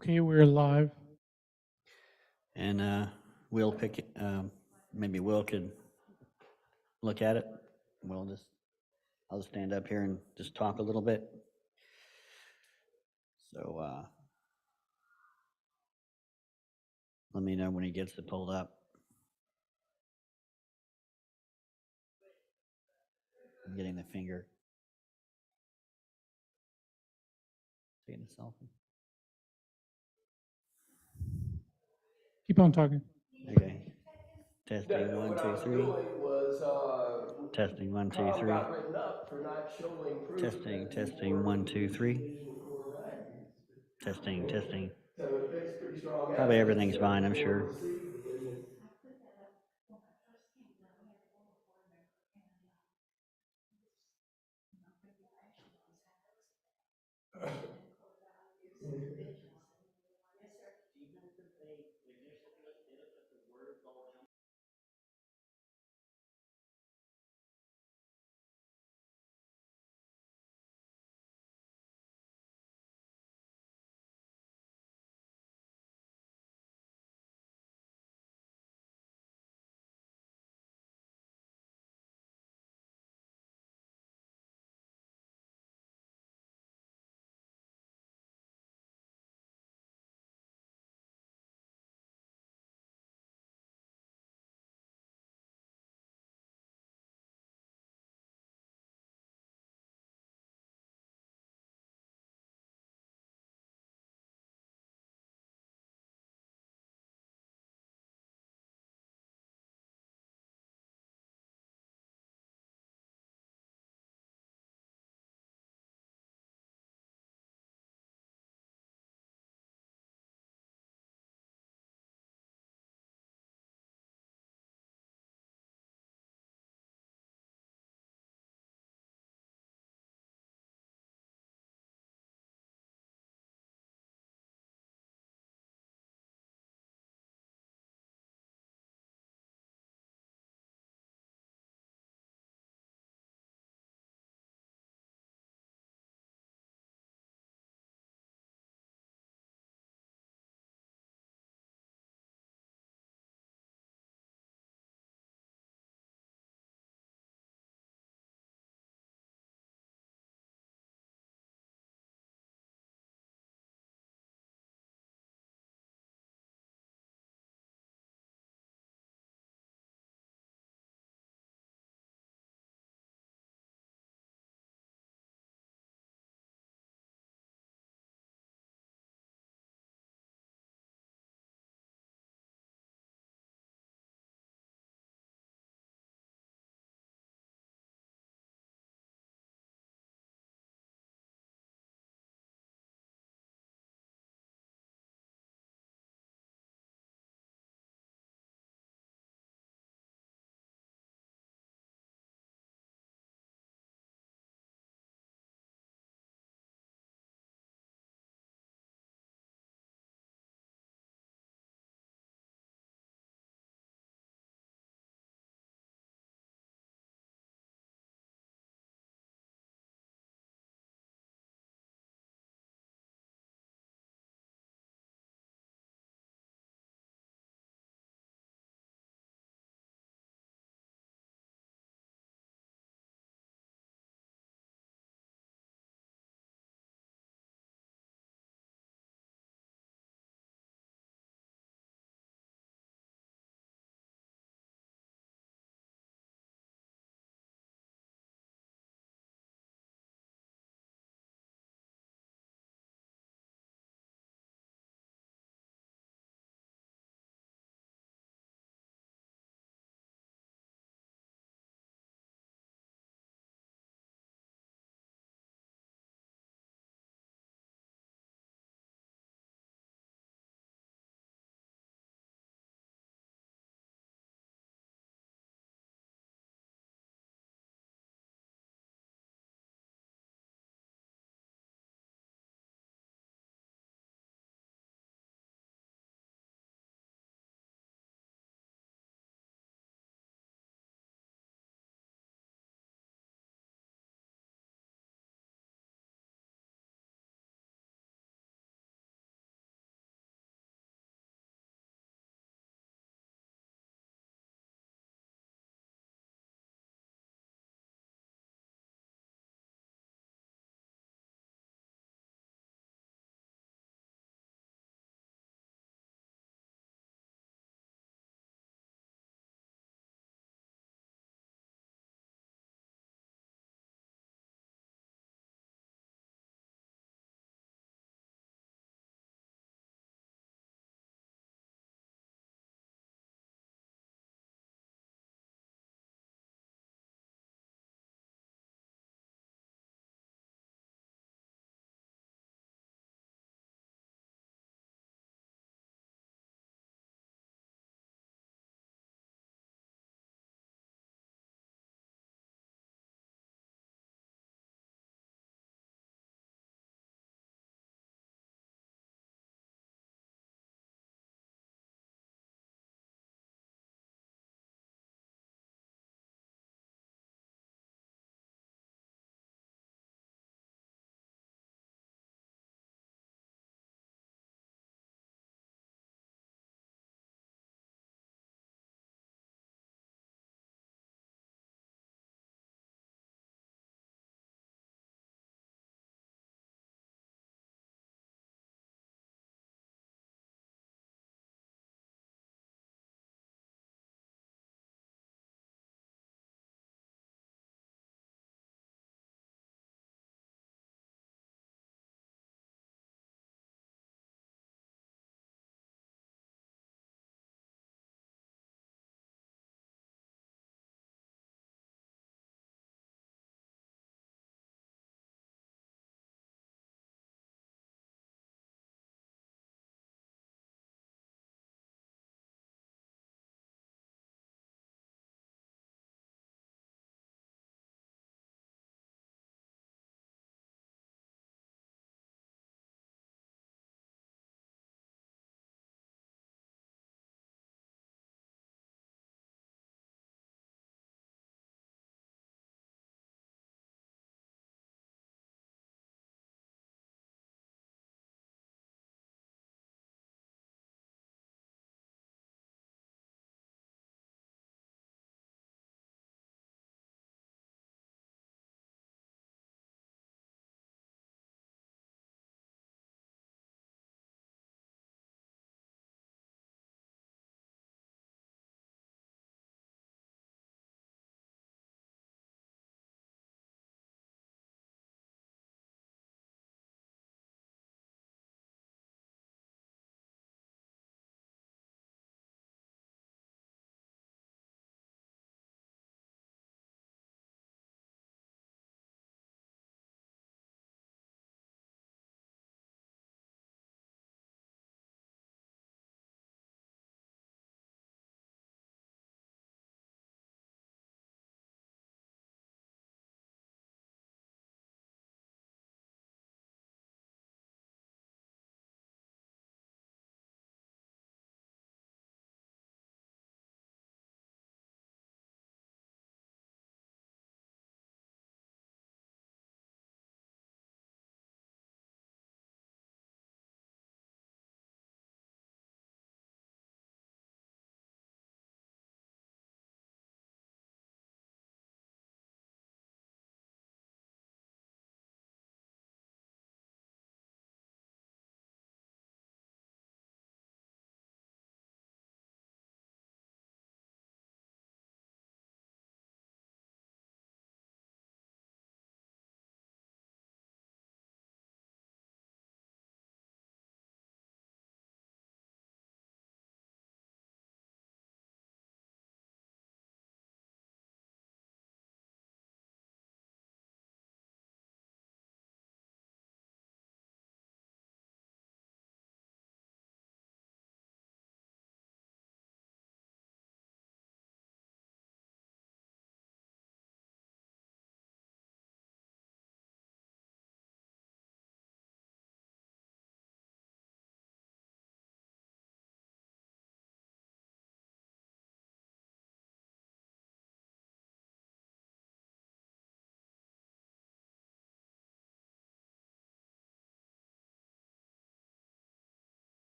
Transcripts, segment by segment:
Okay, we're live. And we'll pick it. Maybe Will could look at it. I'll just stand up here and just talk a little bit. So let me know when he gets it pulled up. I'm getting the finger. Taking a selfie. Keep on talking. Okay. Testing one, What I two, was three. doing was Testing one, two, Carl three. got written up for not showing proof Testing, that the testing one, two, three. division quarterback. Testing, testing. So it makes pretty strong Probably evidence everything's that fine, the I'm board sure. will see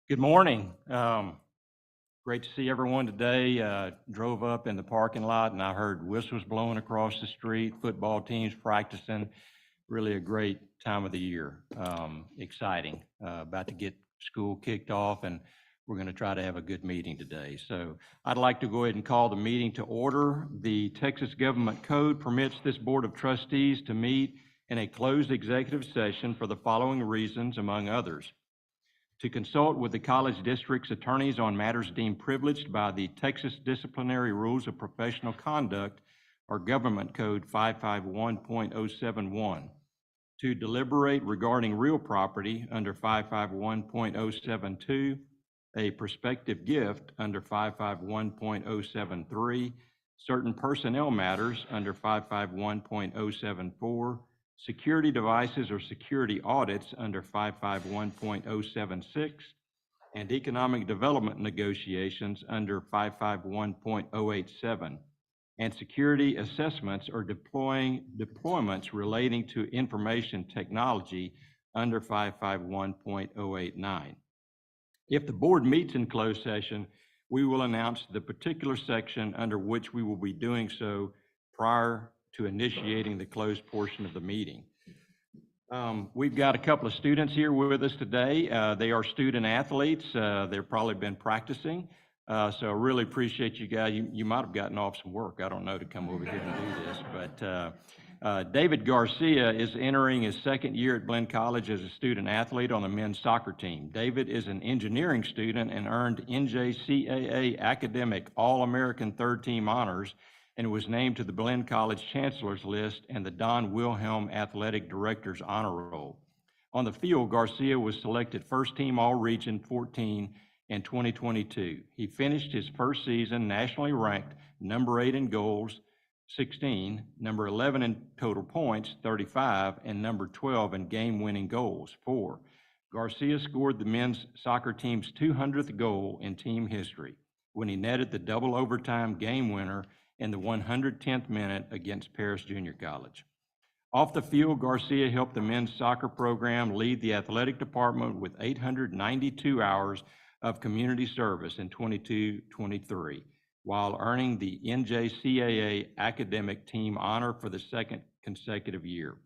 Good morning. Great to see everyone today. Drove up in the parking lot and I heard whistles blowing across the street, football teams practicing. Really a great time of the year. Exciting. About to get school kicked off and we're going to try to have a good meeting today. So I'd like to go ahead and call the meeting to order. The Texas Government Code permits this Board of Trustees to meet in a closed executive session for the following reasons, among others: to consult with the college district's attorneys on matters deemed privileged by the Texas Disciplinary Rules of Professional Conduct, or Government Code 551.071, to deliberate regarding real property under 551.072, a prospective gift under 551.073, certain personnel matters under 551.074, security devices or security audits under 551.076, and economic development negotiations under 551.087, and security assessments or deployments relating to information technology under 551.089. If the board meets in closed session, we will announce the particular section under which we will be doing so prior to initiating the closed portion of the meeting. We've got a couple of students here with us today. They are student athletes. They've probably been practicing. So I really appreciate you guys. You might have gotten off some work, I don't know, to come over here and do this. But David Garcia is entering his second year at Blinn College as a student athlete on the men's soccer team. David is an engineering student and earned NJCAA Academic All-American Third Team honors and was named to the Blinn College Chancellor's List and the Don Wilhelm Athletic Director's Honor Roll. On the field, Garcia was selected First Team All-Region 14 in 2022. He finished his first season nationally ranked number 8 in goals, 16, number 11 in total points, 35, and number 12 in game-winning goals, 4. Garcia scored the men's soccer team's 200th goal in team history when he netted the double overtime game winner in the 110th minute against Paris Junior College. Off the field, Garcia helped the men's soccer program lead the athletic department with 892 hours of community service in 22-23, while earning the NJCAA Academic Team honor for the second consecutive year.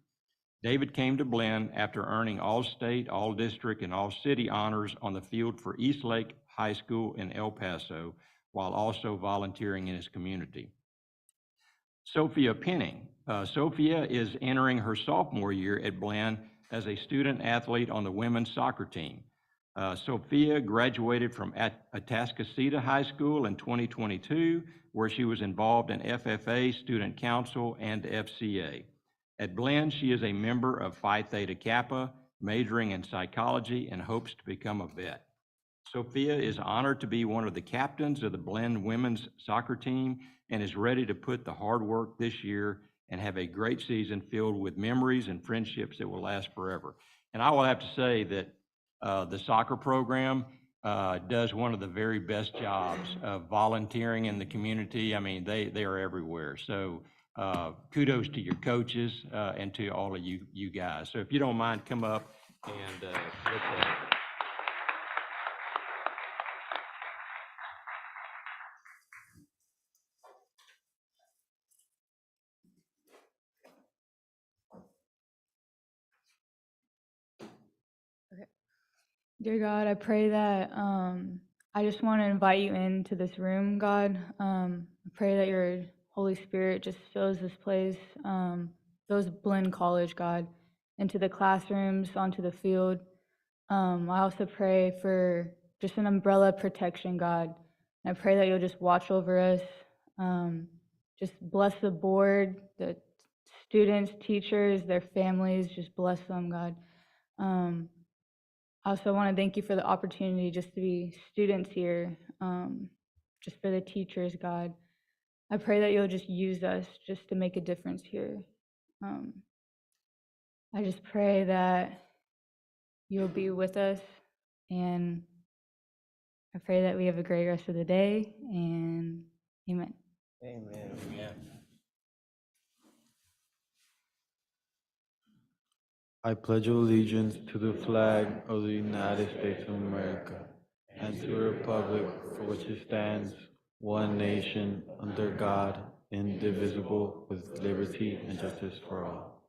David came to Blinn after earning All-State, All-District, and All-City honors on the field for Eastlake High School in El Paso, while also volunteering in his community. Sophia Penning. Sophia is entering her sophomore year at Blinn as a student athlete on the women's soccer team. Sophia graduated from Atascocita High School in 2022, where she was involved in FFA, Student Council, and FCA. At Blinn, she is a member of Phi Theta Kappa, majoring in psychology, and hopes to become a vet. Sophia is honored to be one of the captains of the Blinn women's soccer team and is ready to put the hard work this year and have a great season filled with memories and friendships that will last forever. And I will have to say that the soccer program does one of the very best jobs of volunteering in the community. I mean, they are everywhere. So kudos to your coaches and to all of you guys. So if you don't mind, come up and let's Dear God, I pray that I just want to invite you into this room, God. I pray that your Holy Spirit just fills this place, fills Blinn College, God, into the classrooms, onto the field. I also pray for just an umbrella protection, God. And I pray that you'll just watch over us. Just bless the board, the students, teachers, their families, just bless them, God. I also want to thank you for the opportunity just to be students here, just for the teachers, God. I pray that you'll just use us just to make a difference here. I just pray that you'll be with us, and I pray that we have a great rest of the day, and amen. Amen. I pledge allegiance to the flag of the United States of America and to the republic for which it stands, one nation, under God, indivisible, with liberty and justice for all.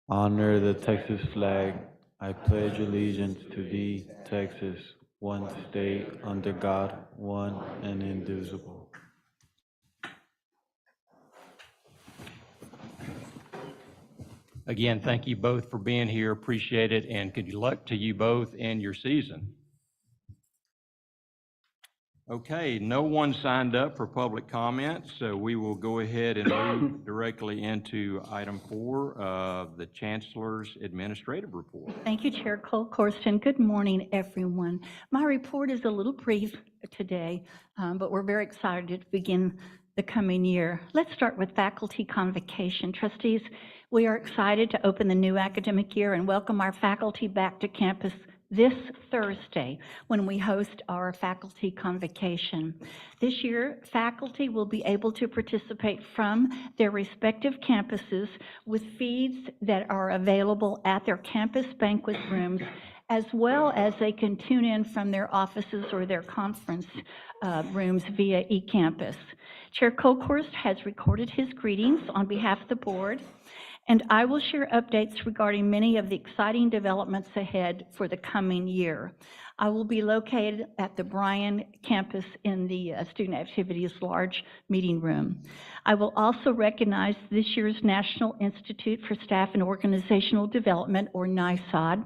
Honor the Texas flag. I pledge allegiance to thee, Texas, one state, under God, one and indivisible. Again, thank you both for being here. Appreciate it, and good luck to you both in your season. Okay, no one signed up for public comments, so we will go ahead and move directly into item 4, the Chancellor's Administrative Report. Thank you, Chair Colcorson. Good morning, everyone. My report is a little brief today, but we're very excited to begin the coming year. Let's start with faculty convocation. Trustees, we are excited to open the new academic year and welcome our faculty back to campus this Thursday when we host our faculty convocation. This year, faculty will be able to participate from their respective campuses with feeds that are available at their campus banquet rooms, as well as they can tune in from their offices or their conference rooms via eCampus. Chair Colkhorst has recorded his greetings on behalf of the board, and I will share updates regarding many of the exciting developments ahead for the coming year. I will be located at the Bryan campus in the Student Activities Large Meeting Room. I will also recognize this year's National Institute for Staff and Organizational Development, or NISOD,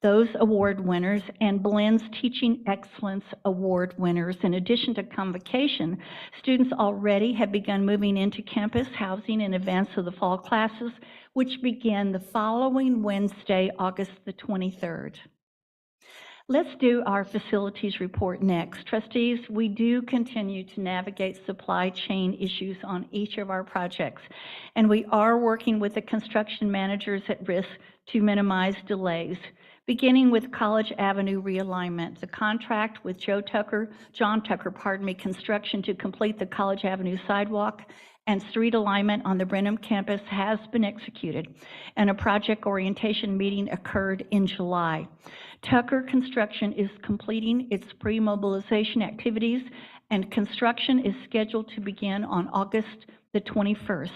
those award winners, and Blinn's Teaching Excellence Award winners. In addition to convocation, students already have begun moving into campus housing in advance of the fall classes, which begin the following Wednesday, August the 23rd. Let's do our facilities report next. Trustees, we do continue to navigate supply chain issues on each of our projects, and we are working with the construction managers at risk to minimize delays. Beginning with College Avenue realignment, the contract with John Tucker, Construction to complete the College Avenue sidewalk and street alignment on the Brenham campus has been executed, and a project orientation meeting occurred in July. Tucker Construction is completing its pre-mobilization activities, and construction is scheduled to begin on August the 21st.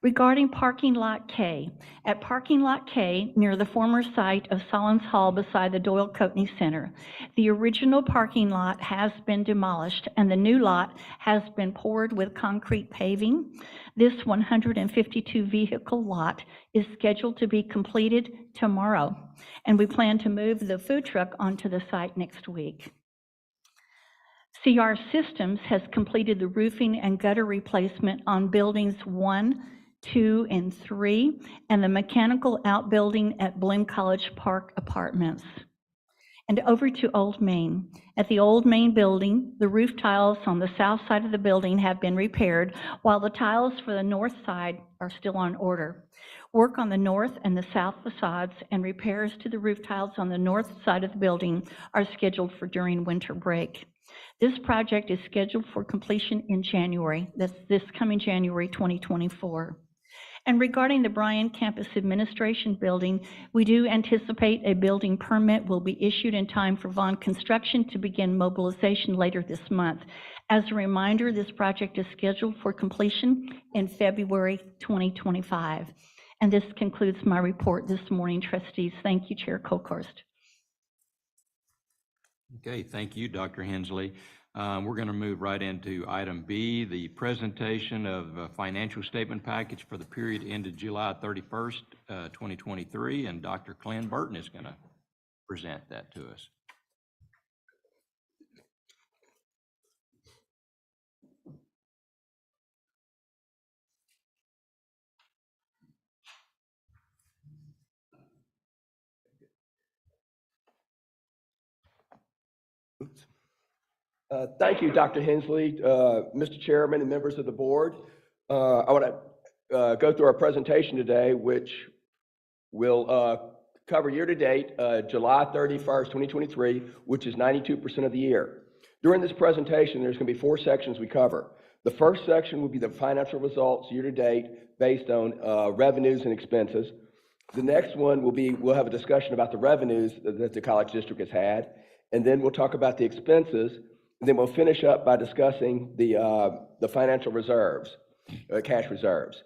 Regarding Parking Lot K, at Parking Lot K, near the former site of Solons Hall beside the Doyle Coatney Center, the original parking lot has been demolished and the new lot has been poured with concrete paving. This 152 vehicle lot is scheduled to be completed tomorrow, and we plan to move the food truck onto the site next week. CR Systems has completed the roofing and gutter replacement on buildings 1, 2, and 3, and the mechanical outbuilding at Blinn College Park Apartments. And over to Old Main. At the Old Main building, the roof tiles on the south side of the building have been repaired, while the tiles for the north side are still on order. Work on the north and the south facades and repairs to the roof tiles on the north side of the building are scheduled for during winter break. This project is scheduled for completion in January, this coming January 2024. And regarding the Bryan Campus Administration Building, we do anticipate a building permit will be issued in time for Vaughn Construction to begin mobilization later this month. As a reminder, this project is scheduled for completion in February 2025. And this concludes my report this morning, trustees. Thank you, Chair Colkhorst. Okay, thank you, Dr. Hensley. We're going to move right into item B, the presentation of a financial statement package for the period ended July 31st, 2023, and Dr. Clint Burton is going to present that to us. Thank you, Dr. Hensley, Mr. Chairman, and members of the board. I want to go through our presentation today, which will cover year-to-date, July 31st, 2023, which is 92% of the year. During this presentation, there's going to be 4 sections we cover. The first section will be the financial results year-to-date based on revenues and expenses. The next one will be, we'll have a discussion about the revenues that the college district has had, and then we'll talk about the expenses, and then we'll finish up by discussing the financial reserves, cash reserves.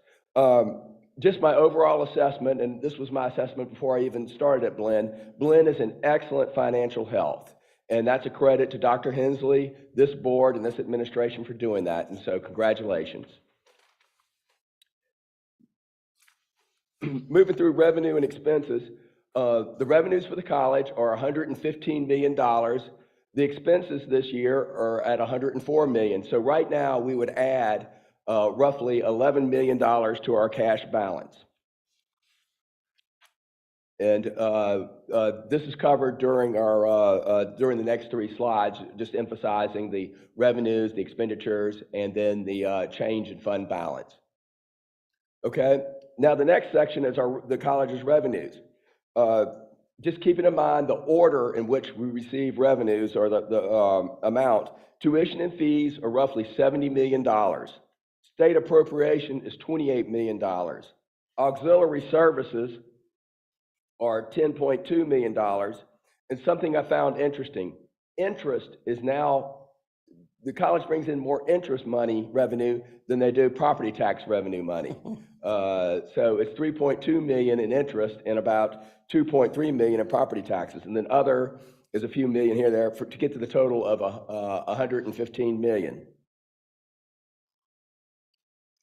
Just my overall assessment, and this was my assessment before I even started at Blinn. Blinn is in excellent financial health, and that's a credit to Dr. Hensley, this board, and this administration for doing that, and so congratulations. Moving through revenue and expenses, the revenues for the college are $115 million. The expenses this year are at $104 million. So right now, we would add roughly $11 million to our cash balance. And this is covered during the next three slides, just emphasizing the revenues, the expenditures, and then the change in fund balance. Okay, now the next section is the college's revenues. Just keeping in mind the order in which we receive revenues, or the amount. Tuition and fees are roughly $70 million. State appropriation is $28 million. Auxiliary services are $10.2 million. And something I found interesting, interest is now, the college brings in more interest money revenue than they do property tax revenue money. So it's $3.2 million in interest and about $2.3 million in property taxes. And then other is a few million here there to get to the total of $115 million.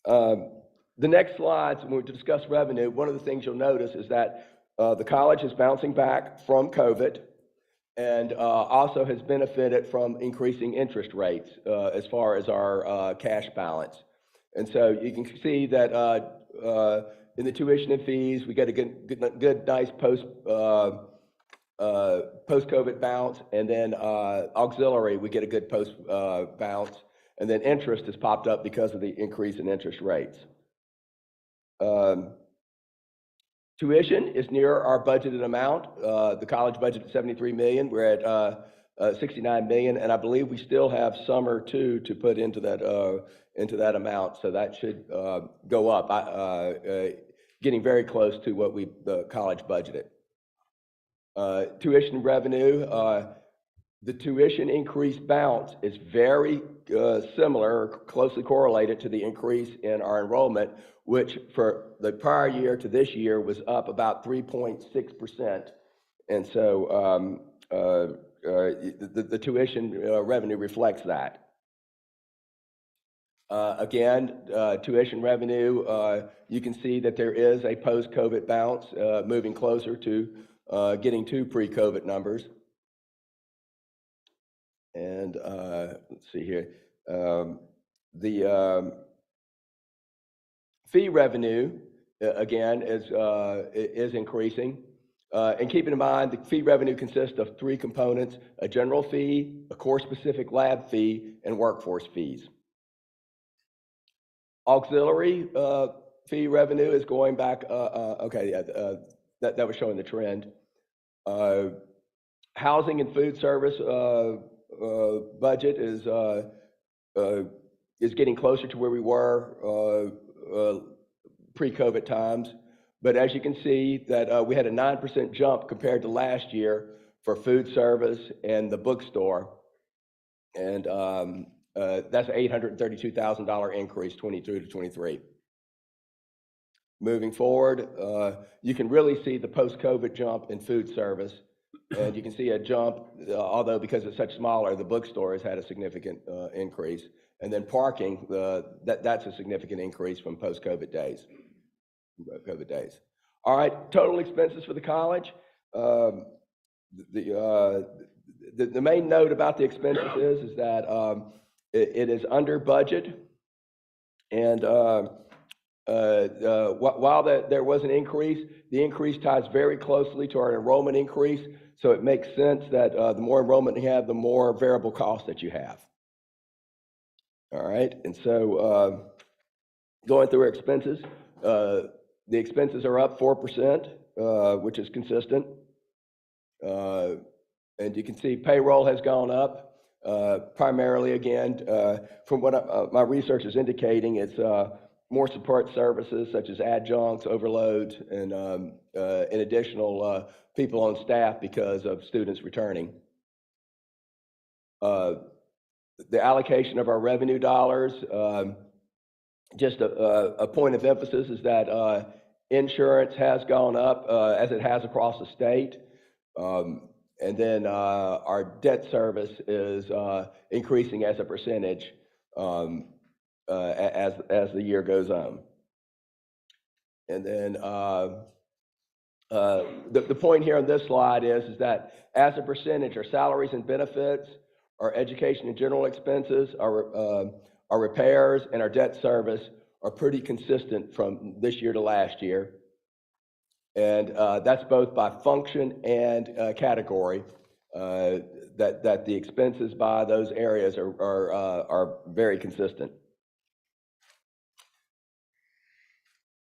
The next slides, when we discuss revenue, one of the things you'll notice is that the college is bouncing back from COVID, and also has benefited from increasing interest rates as far as our cash balance. And so you can see that in the tuition and fees, we get a good nice post-COVID bounce, and then auxiliary, we get a good post bounce, and then interest has popped up because of the increase in interest rates. Tuition is near our budgeted amount. The college budgeted $73 million. We're at $69 million, and I believe we still have summer two to put into that amount, so that should go up, getting very close to what the college budgeted. Tuition revenue, the tuition increase bounce is very similar, closely correlated to the increase in our enrollment, which for the prior year to this year was up about 3.6%. And so the tuition revenue reflects that. Again, tuition revenue, you can see that there is a post-COVID bounce, moving closer to getting to pre-COVID numbers. And let's see here. The fee revenue, again, is increasing. And keeping in mind, the fee revenue consists of three components: a general fee, a course-specific lab fee, and workforce fees. Auxiliary fee revenue is going back, okay, yeah, that was showing the trend. Housing and food service budget is getting closer to where we were pre-COVID times. But as you can see, that we had a 9% jump compared to last year for food service and the bookstore. And that's an $832,000 increase, 22 to 23. Moving forward, you can really see the post-COVID jump in food service. And you can see a jump, although because it's such smaller, the bookstore has had a significant increase. And then parking, that's a significant increase from post-COVID days. All right, total expenses for the college. The main note about the expenses is that it is under budget. And while there was an increase, the increase ties very closely to our enrollment increase. So it makes sense that the more enrollment you have, the more variable costs that you have. All right, and so going through our expenses, the expenses are up 4%, which is consistent. And you can see payroll has gone up, primarily, again, from what my research is indicating, it's more support services such as adjuncts, overloads, and additional people on staff because of students returning. The allocation of our revenue dollars, just a point of emphasis is that insurance has gone up as it has across the state. And then our debt service is increasing as a percentage as the year goes on. And then the point here on this slide is that as a percentage, our salaries and benefits, our education and general expenses, our repairs, and our debt service are pretty consistent from this year to last year. And that's both by function and category, that the expenses by those areas are very consistent.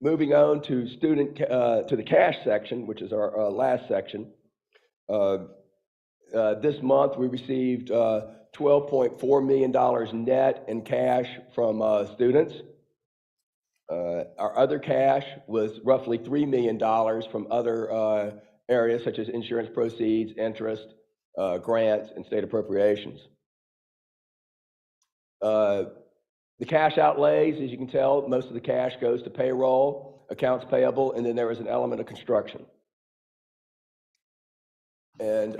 Moving on to to the cash section, which is our last section. This month we received $12.4 million net in cash from students. Our other cash was roughly $3 million from other areas such as insurance proceeds, interest, grants, and state appropriations. The cash outlays, as you can tell, most of the cash goes to payroll, accounts payable, and then there is an element of construction. And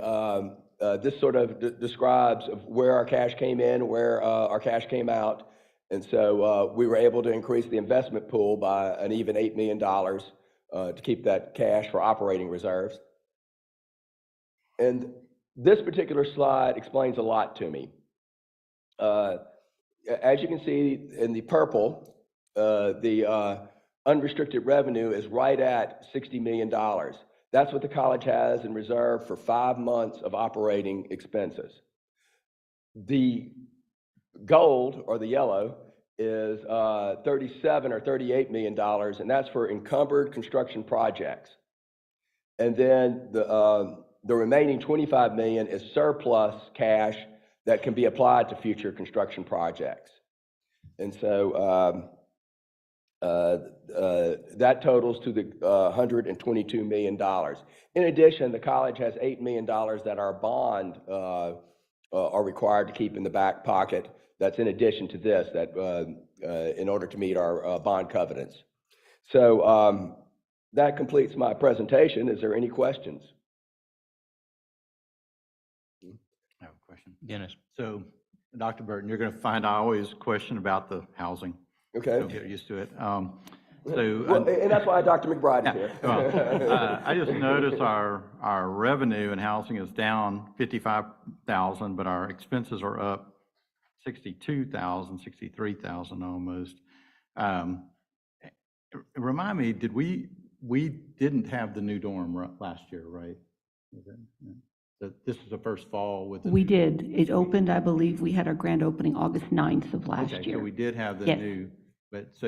this sort of describes where our cash came in, where our cash came out. And so we were able to increase the investment pool by an even $8 million to keep that cash for operating reserves. And this particular slide explains a lot to me. As you can see in the purple, the unrestricted revenue is right at $60 million. That's what the college has in reserve for 5 months of operating expenses. The gold, or the yellow, is $37 or $38 million, and that's for encumbered construction projects. And then the remaining $25 million is surplus cash that can be applied to future construction projects. And so that totals to the $122 million. In addition, the college has $8 million that our bond are required to keep in the back pocket. That's in addition to this, that in order to meet our bond covenants. So that completes my presentation. Is there any questions? I have a question. Dennis, so Dr. Burton, you're going to find I always question about the housing. Okay. So get used to it. Well, and that's why Dr. McBride is here. Well, I just noticed our revenue in housing is down 55,000, but our expenses are up 62,000, 63,000 almost. Remind me, we didn't have the new dorm last year, right? This is the first fall with the We did. It opened, I believe, we had our grand opening August 9th of last okay, year. so we did have the Yes. new, but so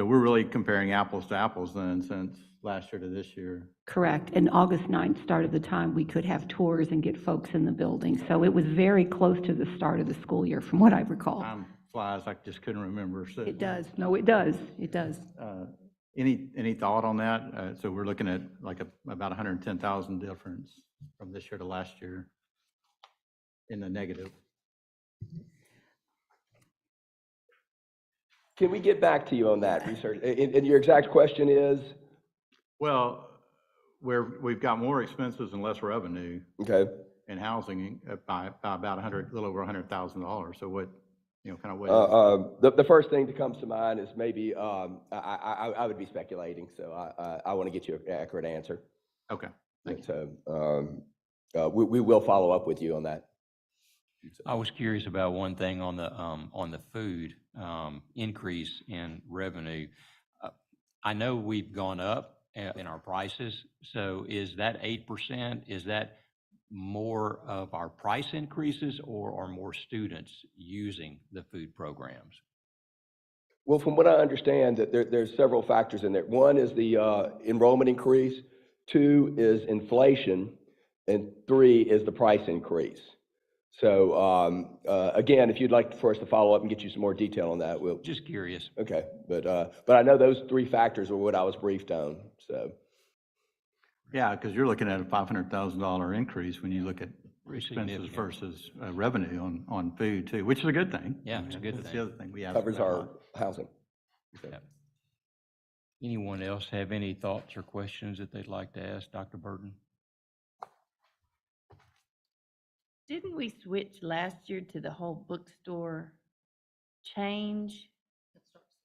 we're really comparing apples to apples then, since last year to this year. Correct. And August 9th started the time we could have tours and get folks in the building. So it was very close to the start of the school year, from what I recall. Time flies, I just couldn't remember. So, It does. No, it does. It does. any thought on that? So we're looking at like about 110,000 difference from this year to last year in the negative. Can we get back to you on that research? And your exact question is? Well, we've got more expenses and less revenue Okay. in housing by about a little over $100,000. So what, kind of what? The first thing that comes to mind is maybe, I would be speculating, so I want to get you an accurate answer. Okay. Thank you. So we will follow up with you on that. I was curious about one thing on the food increase in revenue. I know we've gone up in our prices. So is that 8%? Is that more of our price increases, or are more students using the food programs? Well, from what I understand, that there's several factors in there. One is the enrollment increase. 2 is inflation, and 3 is the price increase. So, again, if you'd like for us to follow up and get you some more detail on that, we'll, Just curious. okay. But I know those three factors are what I was briefed on, so. Yeah, because you're looking at a $500,000 increase when you look at Pretty expenses significant. versus revenue on food too, which is a good thing. Yeah, it's a good That's thing. the other thing we have. Covers our housing. Yep. Anyone else have any thoughts or questions that they'd like to ask Dr. Burton? Didn't we switch last year to the whole bookstore change?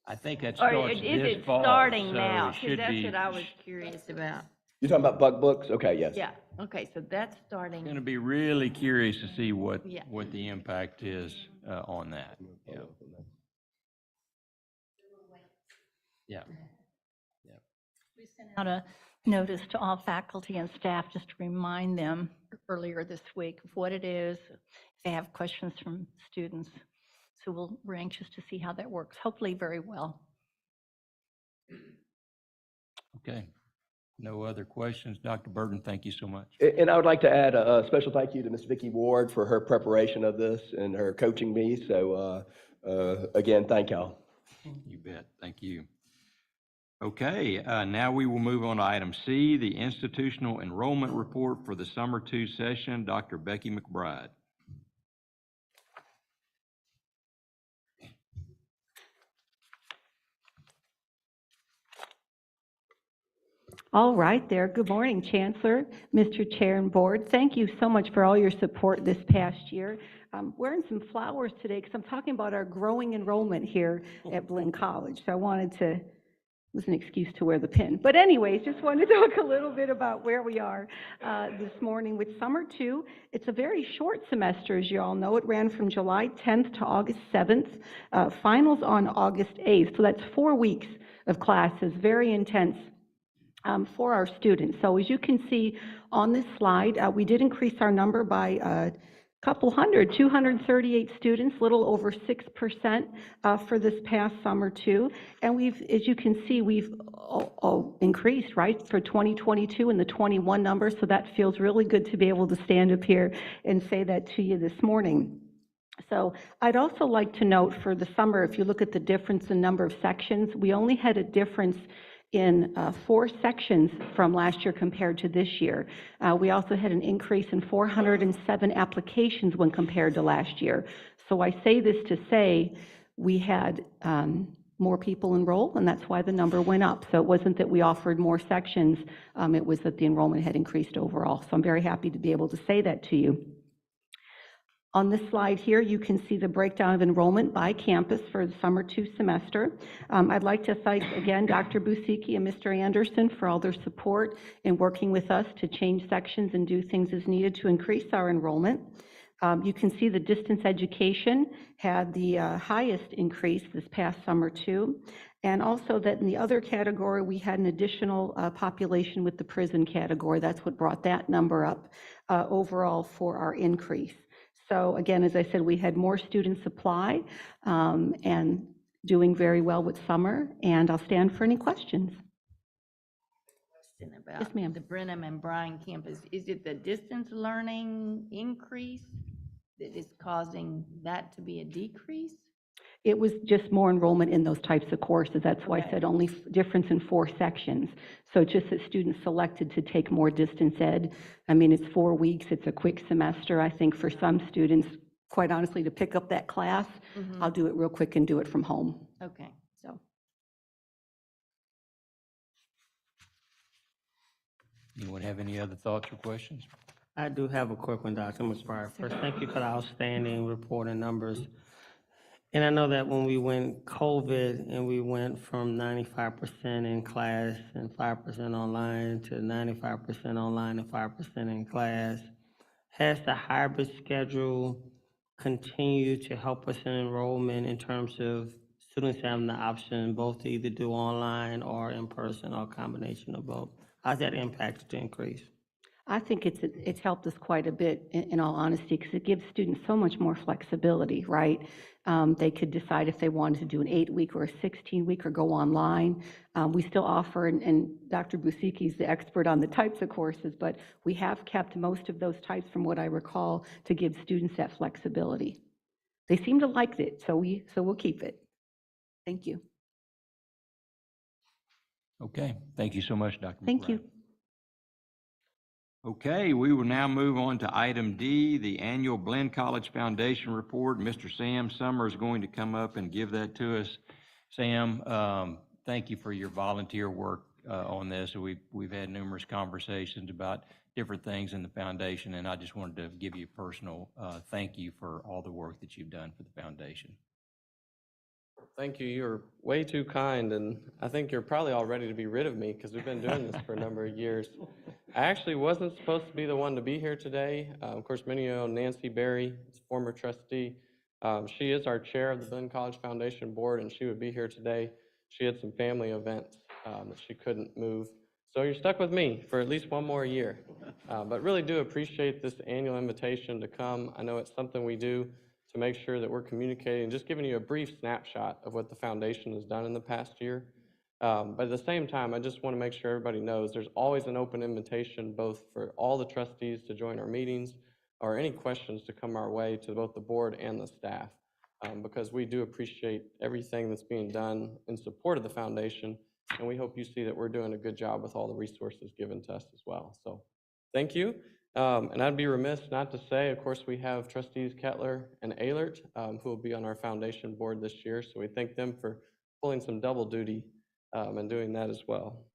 I think that Or starts is this it fall, starting so now? it Because should that's be, what I was curious about. You're talking about Bug Books? Okay, yes. Yeah, okay, so that's going to starting, be really curious to see what Yeah. the impact is on that. Yeah. Yeah. We sent out a notice to all faculty and staff just to remind them earlier this week of what it is, if they have questions from students. So we're anxious to see how that works, hopefully very well. Okay. No other questions. Dr. Burton, thank you so much. And I would like to add a special thank you to Ms. Vicki Ward for her preparation of this and her coaching me. So, again, thank y'all. You bet. Thank you. Okay, now we will move on to item C, the institutional enrollment report for the summer 2 session. Dr. Becky McBride. All right there. Good morning, Chancellor, Mr. Chair, and Board. Thank you so much for all your support this past year. I'm wearing some flowers today because I'm talking about our growing enrollment here at Blinn College. So I wanted to, it was an excuse to wear the pin. But anyways, just wanted to talk a little bit about where we are this morning with Summer 2. It's a very short semester, as you all know. It ran from July 10th to August 7th. Finals on August 8th. So that's 4 weeks of classes, very intense. For our students. So as you can see on this slide, we did increase our number by a couple hundred, 238 students, little over 6% for this past summer too. And we've, as you can see, we've increased, right, for 2022 and the 21 numbers. So that feels really good to be able to stand up here and say that to you this morning. So I'd also like to note for the summer, if you look at the difference in number of sections, we only had a difference in 4 sections from last year compared to this year. We also had an increase in 407 applications when compared to last year. So I say this to say we had more people enroll, and that's why the number went up. So it wasn't that we offered more sections, it was that the enrollment had increased overall. So I'm very happy to be able to say that to you. On this slide here, you can see the breakdown of enrollment by campus for the summer 2 semester. I'd like to thank again Dr. Busicki and Mr. Anderson for all their support in working with us to change sections and do things as needed to increase our enrollment. You can see the distance education had the highest increase this past summer too. And also that in the other category, we had an additional population with the prison category. That's what brought that number up overall for our increase. So again, as I said, we had more students apply and doing very well with summer, and I'll stand for any questions. question about Yes, ma'am. the Brenham and Bryan campus. Is it the distance learning increase that is causing that to be a decrease? It was just more enrollment in those types of courses. That's why I said only difference in 4 sections. So just that students selected to take more distance ed. I mean, it's 4 weeks, it's a quick semester. I think for some students, quite honestly, to pick up that class, I'll do it real quick and do it from home. Okay. So. Anyone have any other thoughts or questions? I do have a quick one, Dr. McBride. First, thank you for the outstanding report and numbers. And I know that when we went COVID and we went from 95% in class and 5% online to 95% online and 5% in class, has the hybrid schedule continued to help us in enrollment in terms of students having the option both to either do online or in person or a combination of both? How's that impacted to increase? I think it's helped us quite a bit, in all honesty, because it gives students so much more flexibility, right? They could decide if they wanted to do an 8-week or a 16-week or go online. We still offer, and Dr. Busicki is the expert on the types of courses, but we have kept most of those types, from what I recall, to give students that flexibility. They seem to like it, so we'll keep it. Thank you. Okay, thank you so much, Dr. McBride. Thank you. Okay, we will now move on to item D, the annual Blinn College Foundation report. Mr. Sam Summer is going to come up and give that to us. Sam, thank you for your volunteer work on this. We've had numerous conversations about different things in the foundation, and I just wanted to give you a personal thank you for all the work that you've done for the foundation. Thank you. You're way too kind, and I think you're probably all ready to be rid of me because we've been doing this for a number of years. I actually wasn't supposed to be the one to be here today. Of course, many of you know Nancy Berry, former trustee. She is our chair of the Blinn College Foundation Board, and she would be here today. She had some family events that she couldn't move. So you're stuck with me for at least one more year. But really do appreciate this annual invitation to come. I know it's something we do to make sure that we're communicating, just giving you a brief snapshot of what the foundation has done in the past year. But at the same time, I just want to make sure everybody knows there's always an open invitation, both for all the trustees to join our meetings or any questions to come our way to both the board and the staff, because we do appreciate everything that's being done in support of the foundation, and we hope you see that we're doing a good job with all the resources given to us as well. So thank you. And I'd be remiss not to say, of course, we have trustees Kettler and Ehlert, who will be on our foundation board this year. So we thank them for pulling some double duty and doing that as well.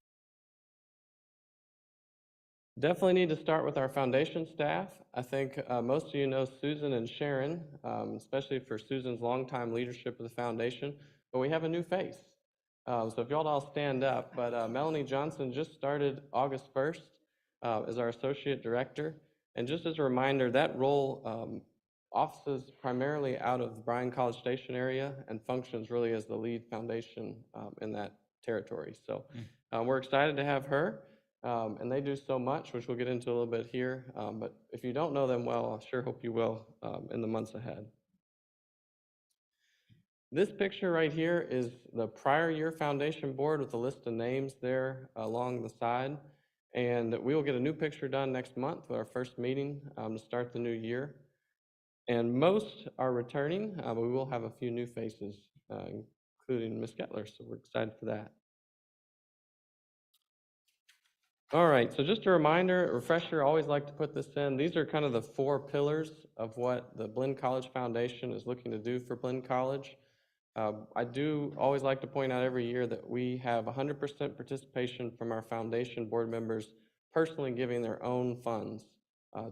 Definitely need to start with our foundation staff. I think most of you know Susan and Sharon, especially for Susan's longtime leadership of the foundation, but we have a new face. So if y'all all stand up, but Melanie Johnson just started August 1st. As our associate director. And just as a reminder, that role offices primarily out of the Bryan College Station area and functions really as the lead foundation in that territory. So we're excited to have her, and they do so much, which we'll get into a little bit here. But if you don't know them well, I sure hope you will in the months ahead. This picture right here is the prior year foundation board with a list of names there along the side. And we will get a new picture done next month with our first meeting to start the new year. And most are returning, but we will have a few new faces, including Ms. Kettler, so we're excited for that. All right, so just a reminder, a refresher, I always like to put this in. These are kind of the 4 pillars of what the Blinn College Foundation is looking to do for Blinn College. I do always like to point out every year that we have 100% participation from our foundation board members personally giving their own funds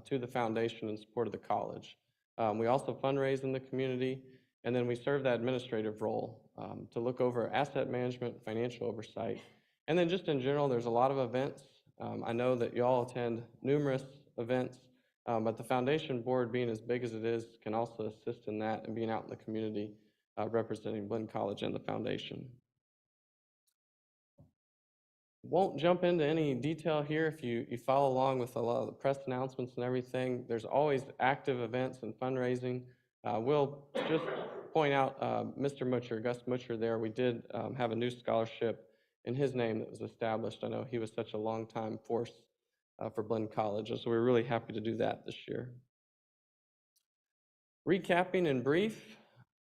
to the foundation in support of the college. We also fundraise in the community, and then we serve that administrative role to look over asset management, financial oversight. And then just in general, there's a lot of events. I know that you all attend numerous events, but the foundation board, being as big as it is, can also assist in that and being out in the community representing Blinn College and the foundation. Won't jump into any detail here. If you follow along with a lot of the press announcements and everything, there's always active events and fundraising. We'll just point out Mr. Mutcher, Gus Mutcher there. We did have a new scholarship in his name that was established. I know he was such a long time force for Blinn College, so we're really happy to do that this year. Recapping in brief,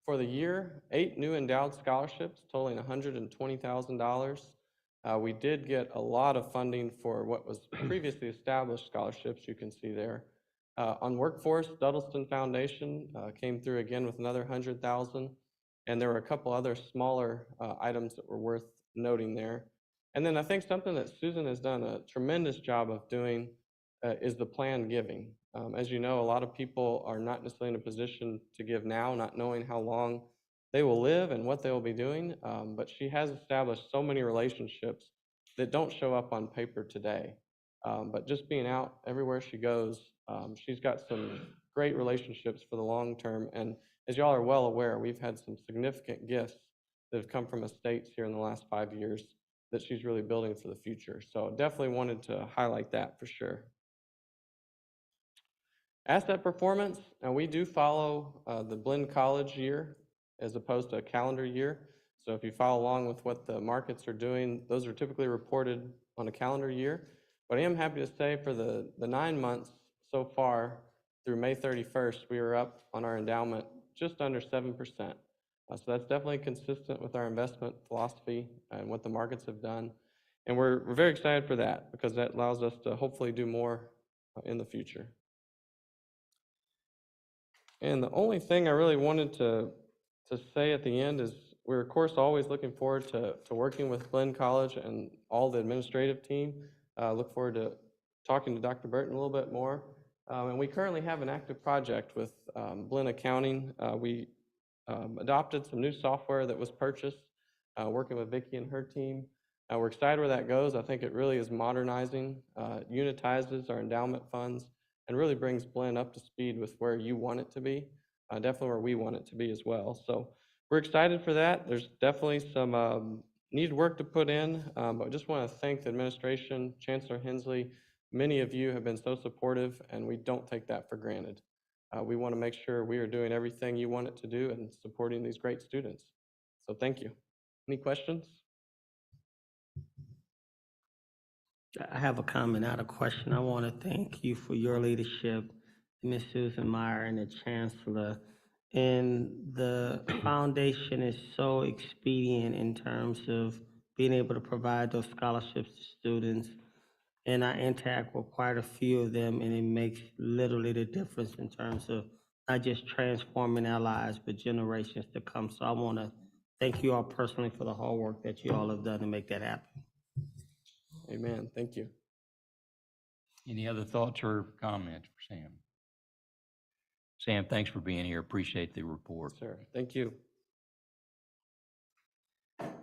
for the year, 8 new endowed scholarships totaling $120,000. We did get a lot of funding for what was previously established scholarships, you can see there. On workforce, Duddleston Foundation came through again with another $100,000, and there were a couple other smaller items that were worth noting there. And then I think something that Susan has done a tremendous job of doing is the planned giving. As you know, a lot of people are not necessarily in a position to give now, not knowing how long they will live and what they will be doing, but she has established so many relationships that don't show up on paper today. But just being out everywhere she goes, she's got some great relationships for the long term. And as y'all are well aware, we've had some significant gifts that have come from estates here in the last 5 years that she's really building for the future. So definitely wanted to highlight that for sure. Asset performance, and we do follow the Blinn College year as opposed to a calendar year. So if you follow along with what the markets are doing, those are typically reported on a calendar year. But I am happy to say for the 9 months so far through May 31st, we are up on our endowment just under 7%. So that's definitely consistent with our investment philosophy and what the markets have done. And we're very excited for that because that allows us to hopefully do more in the future. And the only thing I really wanted to say at the end is we're, of course, always looking forward to working with Blinn College and all the administrative team. Look forward to talking to Dr. Burton a little bit more. And we currently have an active project with Blinn Accounting. We adopted some new software that was purchased, working with Vicki and her team. We're excited where that goes. I think it really is modernizing, unitizes our endowment funds, and really brings Blinn up to speed with where you want it to be, definitely where we want it to be as well. So we're excited for that. There's definitely some needed work to put in, but I just want to thank the administration, Chancellor Hensley. Many of you have been so supportive, and we don't take that for granted. We want to make sure we are doing everything you want it to do and supporting these great students. So thank you. Any questions? I have a comment, not a question. I want to thank you for your leadership, Ms. Susan Meyer and the Chancellor. And the foundation is so expedient in terms of being able to provide those scholarships to students. And I interact with quite a few of them, and it makes literally the difference in terms of not just transforming our lives, but generations to come. So I want to thank you all personally for the hard work that you all have done to make that happen. Amen. Thank you. Any other thoughts or comments for Sam? Sam, thanks for being here. Appreciate the report. Sir, thank you.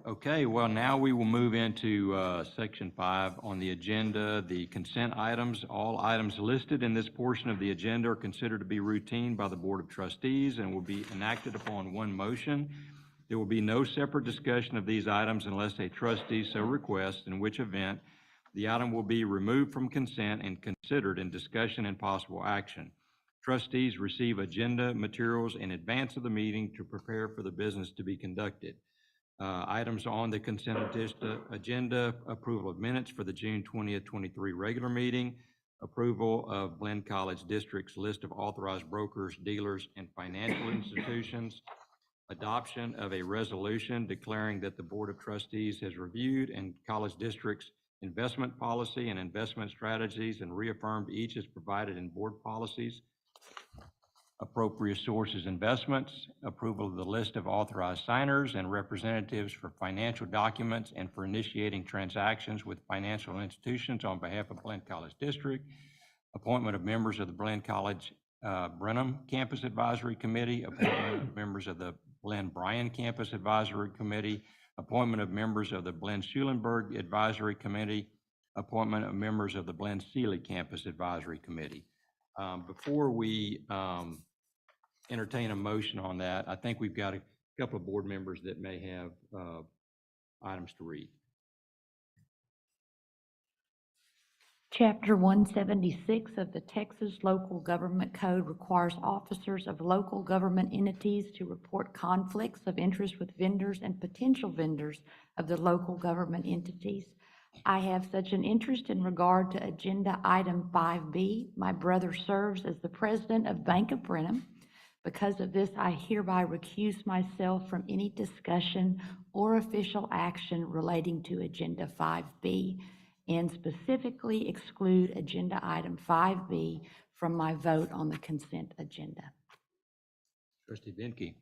Okay, well, now we will move into Section 5 on the agenda, the consent items. All items listed in this portion of the agenda are considered to be routine by the Board of Trustees and will be enacted upon one motion. There will be no separate discussion of these items unless a trustee so requests, in which event the item will be removed from consent and considered in discussion and possible action. Trustees receive agenda materials in advance of the meeting to prepare for the business to be conducted. Items on the consent agenda: approval of minutes for the June 20th, 23 regular meeting, approval of Blinn College District's list of authorized brokers, dealers, and financial institutions, adoption of a resolution declaring that the Board of Trustees has reviewed and College District's investment policy and investment strategies and reaffirmed each as provided in board policies, appropriate sources investments, approval of the list of authorized signers and representatives for financial documents and for initiating transactions with financial institutions on behalf of Blinn College District, appointment of members of the Blinn College Brenham Campus Advisory Committee, appointment of members of the Blinn Bryan Campus Advisory Committee, appointment of members of the Blinn Schulenburg Advisory Committee, appointment of members of the Blinn Sealy Campus Advisory Committee. Before we entertain a motion on that, I think we've got a couple of board members that may have items to read. Chapter 176 of the Texas Local Government Code requires officers of local government entities to report conflicts of interest with vendors and potential vendors of the local government entities. I have such an interest in regard to Agenda Item 5B. My brother serves as the president of Bank of Brenham. Because of this, I hereby recuse myself from any discussion or official action relating to Agenda 5B, and specifically exclude Agenda Item 5B from my vote on the consent agenda. Trustee Benke.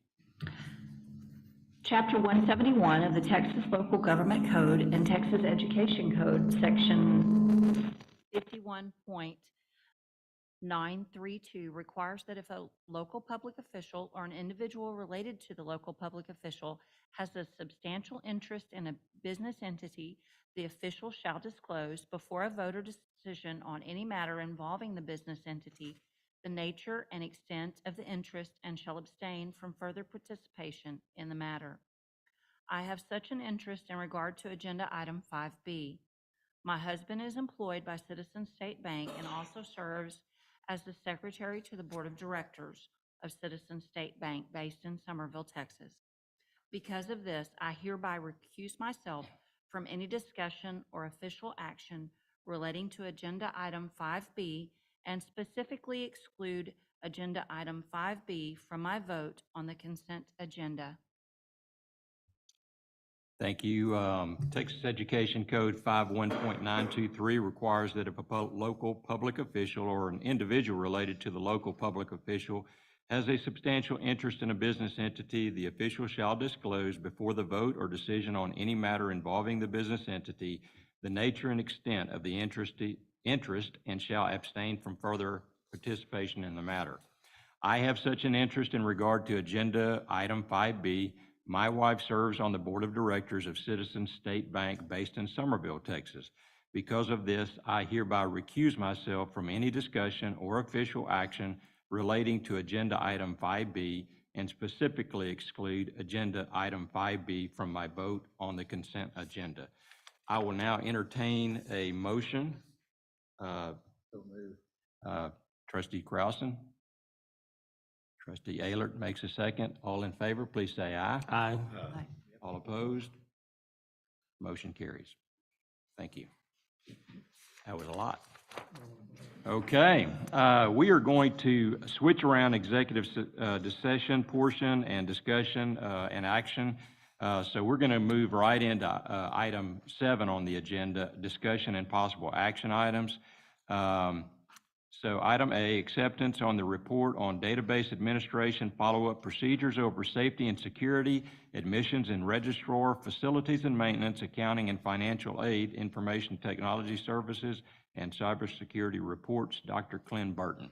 Chapter 171 of the Texas Local Government Code and Texas Education Code, Section 51.932 requires that if a local public official or an individual related to the local public official has a substantial interest in a business entity, the official shall disclose before a vote or decision on any matter involving the business entity the nature and extent of the interest and shall abstain from further participation in the matter. I have such an interest in regard to Agenda Item 5B. My husband is employed by Citizens State Bank and also serves as the Secretary to the Board of Directors of Citizen State Bank based in Somerville, Texas. Because of this, I hereby recuse myself from any discussion or official action relating to Agenda Item 5B and specifically exclude Agenda Item 5B from my vote on the consent agenda. Thank you. Texas Education Code 51.923 requires that if a local public official or an individual related to the local public official has a substantial interest in a business entity, the official shall disclose before the vote or decision on any matter involving the business entity the nature and extent of the interest and shall abstain from further participation in the matter. I have such an interest in regard to Agenda Item 5B. My wife serves on the Board of Directors of Citizen State Bank based in Somerville, Texas. Because of this, I hereby recuse myself from any discussion or official action relating to Agenda Item 5B and specifically exclude Agenda Item 5B from my vote on the consent agenda. I will now entertain a motion. Trustee Krausen. Trustee Ehlert makes a second. All in favor, please say aye. Aye. Aye. All opposed? Motion carries. Thank you. That was a lot. Okay, we are going to switch around executive session portion and discussion and action. So we're going to move right into item 7 on the agenda, discussion and possible action items. So item A, acceptance on the report on database administration, follow-up procedures over safety and security, admissions and registrar, facilities and maintenance, accounting and financial aid, information technology services, and cybersecurity reports. Dr. Clint Burton.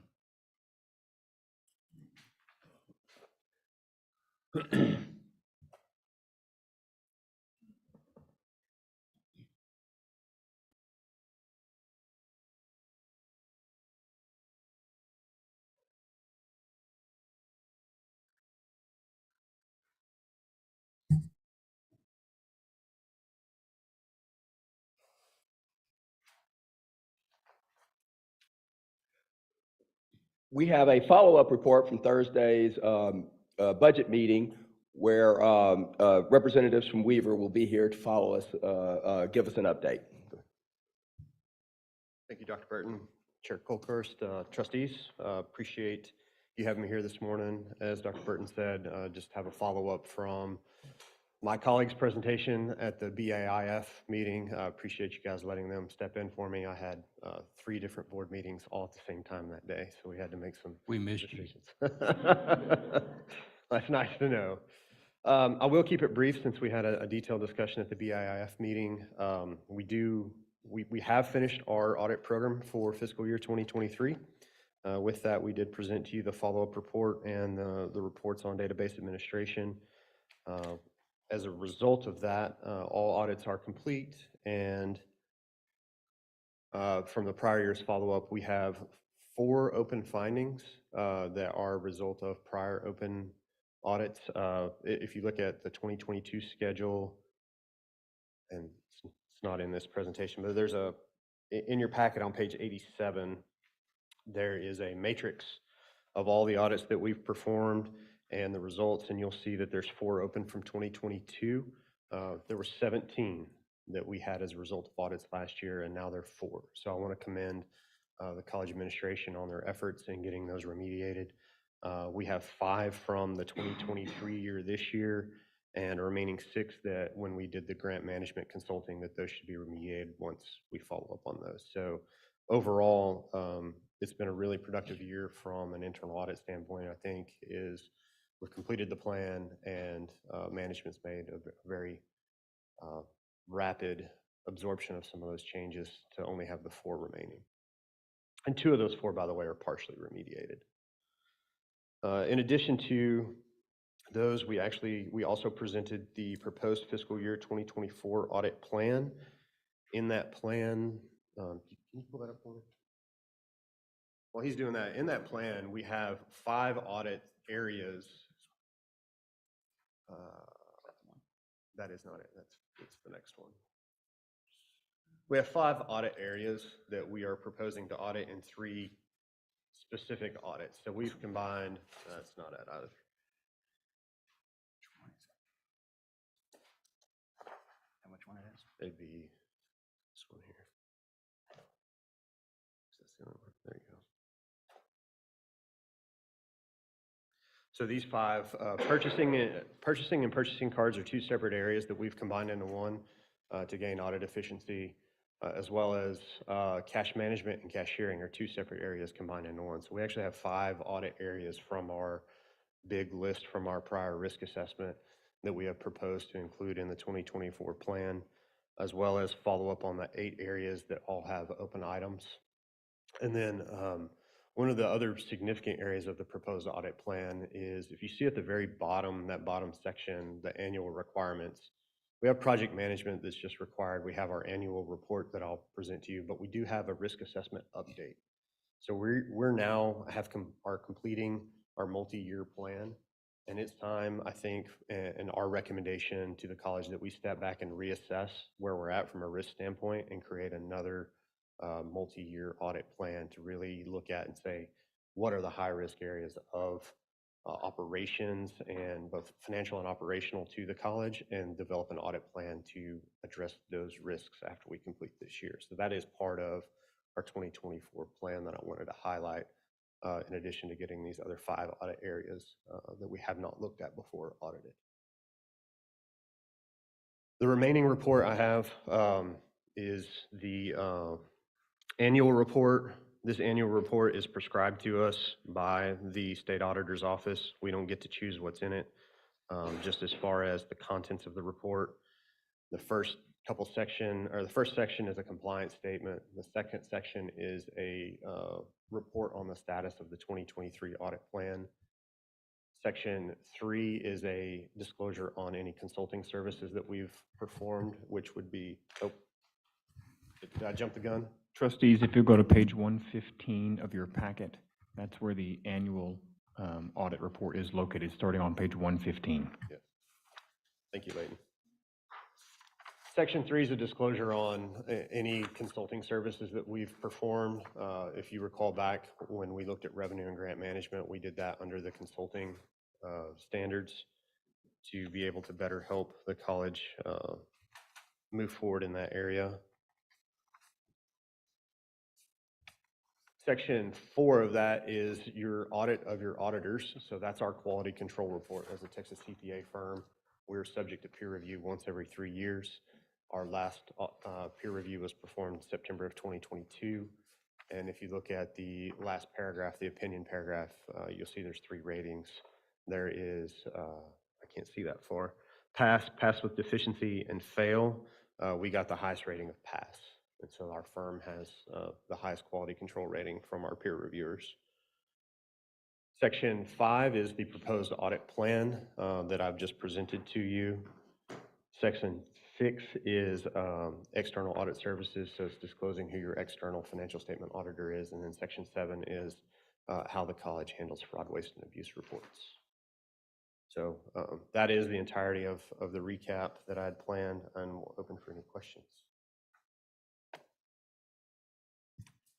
We have a follow-up report from Thursday's budget meeting where representatives from Weaver will be here to follow us, give us an update. Thank you, Dr. Burton. Chair Colkhurst, trustees, appreciate you having me here this morning. As Dr. Burton said, just have a follow-up from my colleague's presentation at the BAIF meeting. Appreciate you guys letting them step in for me. I had 3 different board meetings all at the same time that day, so we had to make some We missed decisions. That's nice to know. I will keep it brief since we had a detailed discussion at the BAIF meeting. We have finished our audit program for fiscal year 2023. With that, we did present to you the follow-up report and the reports on database administration. As a result of that, all audits are complete, and from the prior year's follow-up, we have 4 open findings that are a result of prior open audits. If you look at the 2022 schedule, and it's not in this presentation, but there's in your packet on page 87, there is a matrix of all the audits that we've performed and the results, and you'll see that there's 4 open from 2022. There were 17 that we had as a result of audits last year, and now there are 4. So I want to commend the college administration on their efforts in getting those remediated. We have 5 from the 2023 year this year, and a remaining 6 that when we did the grant management consulting, that those should be remediated once we follow up on those. So overall, it's been a really productive year from an internal audit standpoint. I think we've completed the plan, and management's made a very rapid absorption of some of those changes to only have the 4 remaining. And 2 of those 4, by the way, are partially remediated. In addition to those, we also presented the proposed fiscal year 2024 audit plan. In that plan, can you pull that up for me? While he's doing that, in that plan, we have 5 audit areas. That is not it. It's the next one. We have 5 audit areas that we are proposing to audit in 3 specific audits. So we've combined, that's not it either. And which one it is? It'd be this one here. That's the other one. There you go. So these five, purchasing and purchasing cards are two separate areas that we've combined into one to gain audit efficiency, as well as cash management and cashiering are two separate areas combined into one. So we actually have 5 audit areas from our big list from our prior risk assessment that we have proposed to include in the 2024 plan, as well as follow up on the 8 areas that all have open items. And then one of the other significant areas of the proposed audit plan is, if you see at the very bottom, that bottom section, the annual requirements, we have project management that's just required. We have our annual report that I'll present to you, but we do have a risk assessment update. So we're now are completing our multi-year plan, and it's time, I think, and our recommendation to the college that we step back and reassess where we're at from a risk standpoint and create another multi-year audit plan to really look at and say, what are the high-risk areas of operations, and both financial and operational, to the college, and develop an audit plan to address those risks after we complete this year. So that is part of our 2024 plan that I wanted to highlight, in addition to getting these other 5 audit areas that we have not looked at before audited. The remaining report I have is the annual report. This annual report is prescribed to us by the state auditor's office. We don't get to choose what's in it. Just as far as the contents of the report, the first section is a compliance statement. The second section is a report on the status of the 2023 audit plan. Section 3 is a disclosure on any consulting services that we've performed, which would be, oh, did I jump the gun? Trustees, if you go to page 115 of your packet, that's where the annual audit report is located, starting on page 115. Yes. Thank you, Leighton. Section 3 is a disclosure on any consulting services that we've performed. If you recall back when we looked at revenue and grant management, we did that under the consulting standards to be able to better help the college move forward in that area. Section 4 of that is your audit of your auditors. So that's our quality control report. As a Texas CPA firm, we're subject to peer review once every 3 years. Our last peer review was performed September of 2022. And if you look at the last paragraph, the opinion paragraph, you'll see there's 3 ratings. There is, I can't see that far, pass with deficiency, and fail. We got the highest rating of pass. And so our firm has the highest quality control rating from our peer reviewers. Section 5 is the proposed audit plan that I've just presented to you. Section 6 is external audit services, so it's disclosing who your external financial statement auditor is. And then Section 7 is how the college handles fraud, waste, and abuse reports. So that is the entirety of the recap that I had planned, and we'll open for any questions.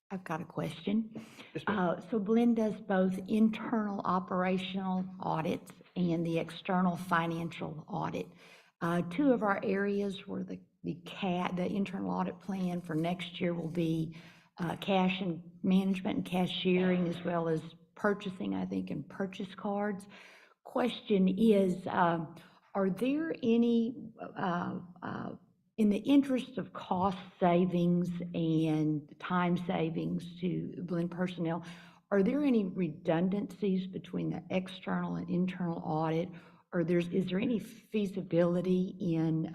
I've got a question. So Blinn does both internal operational audits and the external financial audit. 2 of our areas where the internal audit plan for next year will be cash and management and cashiering, as well as purchasing, I think, and purchase cards. Question is, are there any, in the interest of cost savings and time savings to Blinn personnel, are there any redundancies between the external and internal audit? Or is there any feasibility in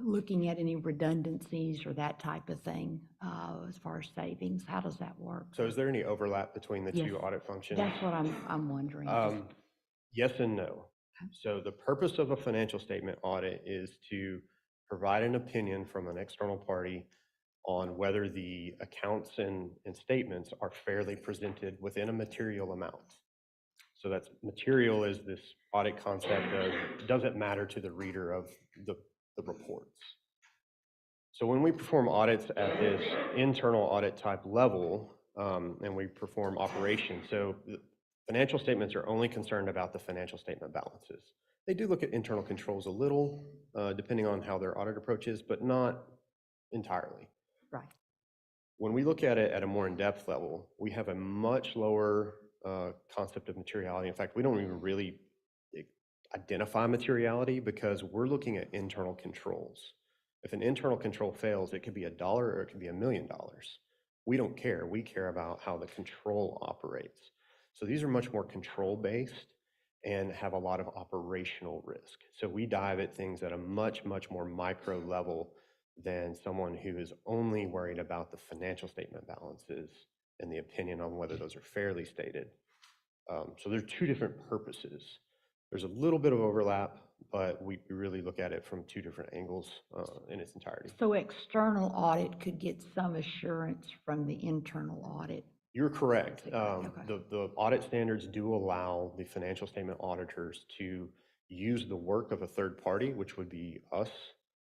looking at any redundancies or that type of thing as far as savings? How does that work? So is there any overlap between the 2 audit functions? That's what I'm wondering. Yes and no. So the purpose of a financial statement audit is to provide an opinion from an external party on whether the accounts and statements are fairly presented within a material amount. So that's material is this audit concept of, does it matter to the reader of the reports? So when we perform audits at this internal audit type level, and we perform operations, so the financial statements are only concerned about the financial statement balances. They do look at internal controls a little, depending on how their audit approach is, but not entirely. Right. When we look at it at a more in-depth level, we have a much lower concept of materiality. In fact, we don't even really identify materiality because we're looking at internal controls. If an internal control fails, it could be $1 or it could be $1 million. We don't care. We care about how the control operates. So these are much more control-based and have a lot of operational risk. So we dive at things at a much, much more micro level than someone who is only worried about the financial statement balances and the opinion on whether those are fairly stated. So there's two different purposes. There's a little bit of overlap, but we really look at it from two different angles in its entirety. So external audit could get some assurance from the internal audit. You're correct. The audit standards do allow the financial statement auditors to use the work of a third party, which would be us,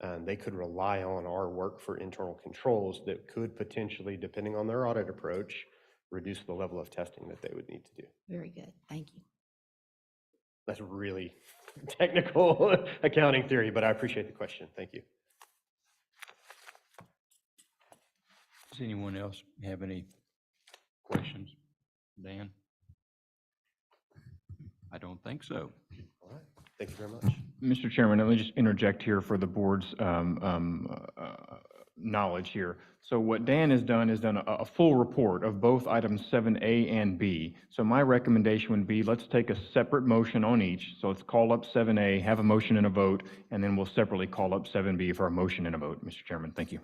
and they could rely on our work for internal controls that could potentially, depending on their audit approach, reduce the level of testing that they would need to do. Very good. Thank you. That's really technical accounting theory, but I appreciate the question. Thank you. Does anyone else have any questions? Dan? I don't think so. All right. Thank you very much. Mr. Chairman, let me just interject here for the board's knowledge here. So what Dan has done a full report of both items 7A and B. So my recommendation would be, let's take a separate motion on each. So let's call up 7A, have a motion and a vote, and then we'll separately call up 7B for a motion and a vote, Mr. Chairman. Thank you.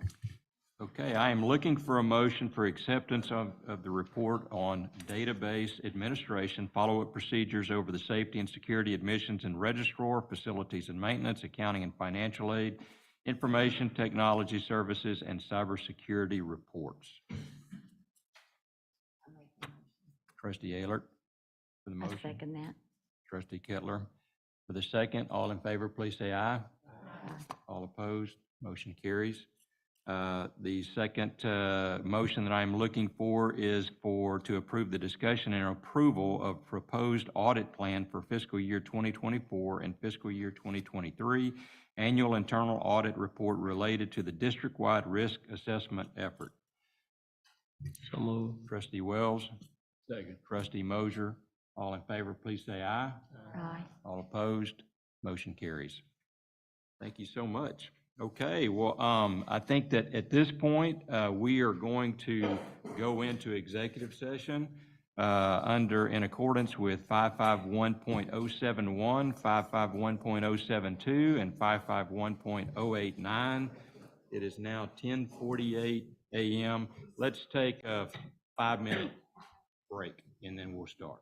Okay, I am looking for a motion for acceptance of the report on database administration, follow-up procedures over the safety and security admissions and registrar, facilities and maintenance, accounting and financial aid, information technology services, and cybersecurity reports. Trustee Ehlert for the motion. I second that. Trustee Kettler for the second. All in favor, please say aye. All opposed, motion carries. The second motion that I'm looking for is to approve the discussion and approval of proposed audit plan for fiscal year 2024 and fiscal year 2023, annual internal audit report related to the district-wide risk assessment effort. So moved. Trustee Wells. Second. Trustee Mosier. All in favor, please say aye. Aye. All opposed, motion carries. Thank you so much. Okay, well, I think that at this point, we are going to go into executive session in accordance with 551.071, 551.072, and 551.089. It is now 10:48 a.m. Let's take a 5-minute break, and then we'll start.